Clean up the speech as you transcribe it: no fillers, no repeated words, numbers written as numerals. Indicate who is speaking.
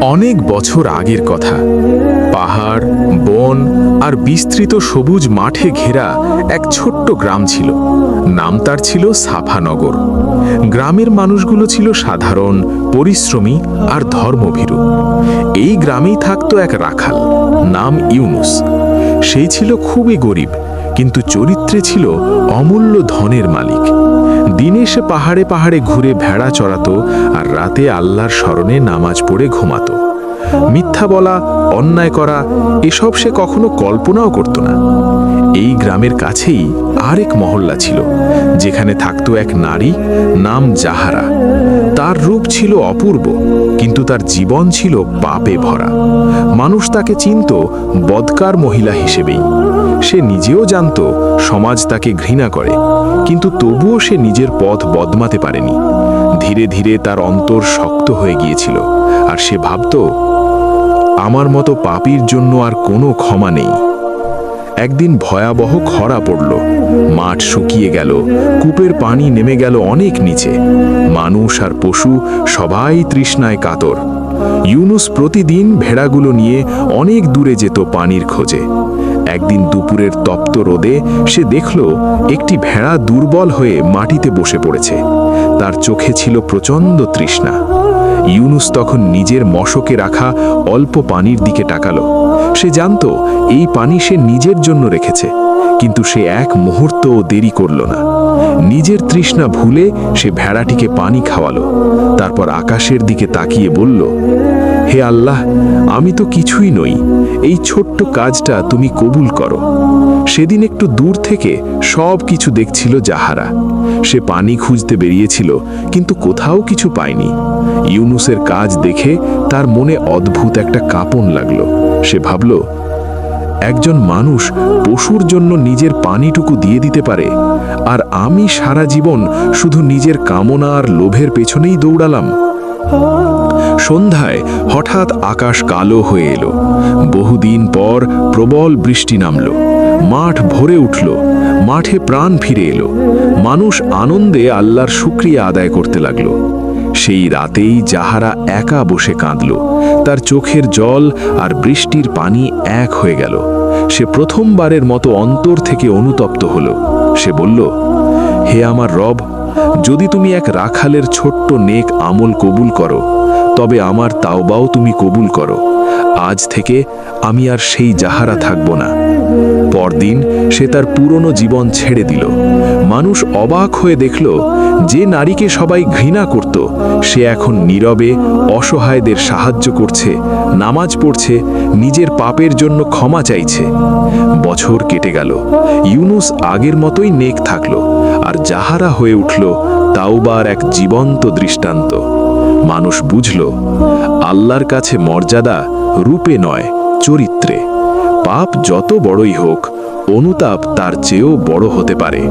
Speaker 1: অনেক বছর আগের কথা। পাহাড়, বন আর বিস্তৃত সবুজ মাঠে ঘেরা এক ছোট্ট গ্রাম ছিল। নাম তার ছিল সাফানগর। গ্রামের মানুষগুলো ছিল সাধারণ, পরিশ্রমী আর ধর্মভীরু। এই গ্রামেই থাকতো এক রাখাল, নাম ইউনুস। সেই ছিল খুবই গরিব, কিন্তু চরিত্রে ছিল অমূল্য ধনের মালিক। দিনে সে পাহাড়ে পাহাড়ে ঘুরে ভেড়া চড়াতো আর রাতে আল্লাহর স্মরণে নামাজ পড়ে ঘুমাতো। মিথ্যা বলা, অন্যায় করা এসব সে কখনো কল্পনাও করত না। এই গ্রামের কাছেই আরেক মহল্লা ছিল, যেখানে থাকতো এক নারী, নাম জাহারা। তার রূপ ছিল অপূর্ব, কিন্তু তার জীবন ছিল পাপে ভরা। মানুষ তাকে চিনত বদকার মহিলা হিসেবেই। সে নিজেও জানত সমাজ তাকে ঘৃণা করে, কিন্তু তবুও সে নিজের পথ বদমাতে পারেনি। ধীরে ধীরে তার অন্তর শক্ত হয়ে গিয়েছিল, আর সে ভাবত, আমার মতো পাপীর জন্য আর কোনো ক্ষমা নেই। একদিন ভয়াবহ খরা পড়ল। মাঠ শুকিয়ে গেল, কূপের পানি নেমে গেল অনেক নিচে। মানুষ আর পশু সবাই তৃষ্ণায় কাতর। ইউনুস প্রতিদিন ভেড়াগুলো নিয়ে অনেক দূরে যেত পানির খোঁজে। একদিন দুপুরের তপ্ত রোদে সে দেখল একটি ভেড়া দুর্বল হয়ে মাটিতে বসে পড়েছে। তার চোখে ছিল প্রচণ্ড তৃষ্ণা। ইউনুস তখন নিজের মশকে রাখা অল্প পানির দিকে তাকালো। সে জানত এই পানি সে নিজের জন্য রেখেছে, কিন্তু সে এক মুহূর্তও দেরি করল না। নিজের তৃষ্ণা ভুলে সে ভেড়াটিকে পানি খাওয়ালো। তারপর আকাশের দিকে তাকিয়ে বলল, হে আল্লাহ, আমি তো কিছুই নই, এই ছোট্ট কাজটা তুমি কবুল করো। সেদিন একটু দূর থেকে সব কিছু দেখছিল জাহারা। সে পানি খুঁজতে বেরিয়েছিল, কিন্তু কোথাও কিছু পায়নি। ইউনুসের কাজ দেখে তার মনে অদ্ভুত একটা কাঁপন লাগলো। সে ভাবল, একজন মানুষ পশুর জন্য নিজের পানিটুকু দিয়ে দিতে পারে, আর আমি সারা জীবন শুধু নিজের কামনা আর লোভের পেছনেই দৌড়ালাম। সন্ধ্যায় হঠাৎ আকাশ কালো হয়ে এলো। বহুদিন পর প্রবল বৃষ্টি নামল। মাঠ ভরে উঠল, মাঠে প্রাণ ফিরে এলো। মানুষ আনন্দে আল্লাহর শুকরিয়া আদায় করতে লাগলো। সেই রাতেই জাহারা একা বসে কাঁদল। তার চোখের জল আর বৃষ্টির পানি এক হয়ে গেল। সে প্রথমবারের মতো অন্তর থেকে অনুতপ্ত হলো। সে বলল, হে আমার রব, যদি তুমি এক রাখালের ছোট্ট নেক আমল কবুল করো, তবে আমার তাওবাও তুমি কবুল করো। আজ থেকে আমি আর সেই জাহারা থাকব না। পরদিন সে তার পুরনো জীবন ছেড়ে দিল। মানুষ অবাক হয়ে দেখল, যে নারীকে সবাই ঘৃণা করত, সে এখন নীরবে অসহায়দের সাহায্য করছে, নামাজ পড়ছে, নিজের পাপের জন্য ক্ষমা চাইছে। বছর কেটে গেল। ইউনুস আগের মতোই নেক থাকল, আর জাহারা হয়ে উঠল তাওবার এক জীবন্ত দৃষ্টান্ত। মানুষ বুঝল, আল্লাহর কাছে মর্যাদা রূপে নয়, চরিত্রে। পাপ যত বড়ই হোক, অনুতাপ তার চেয়েও বড় হতে পারে।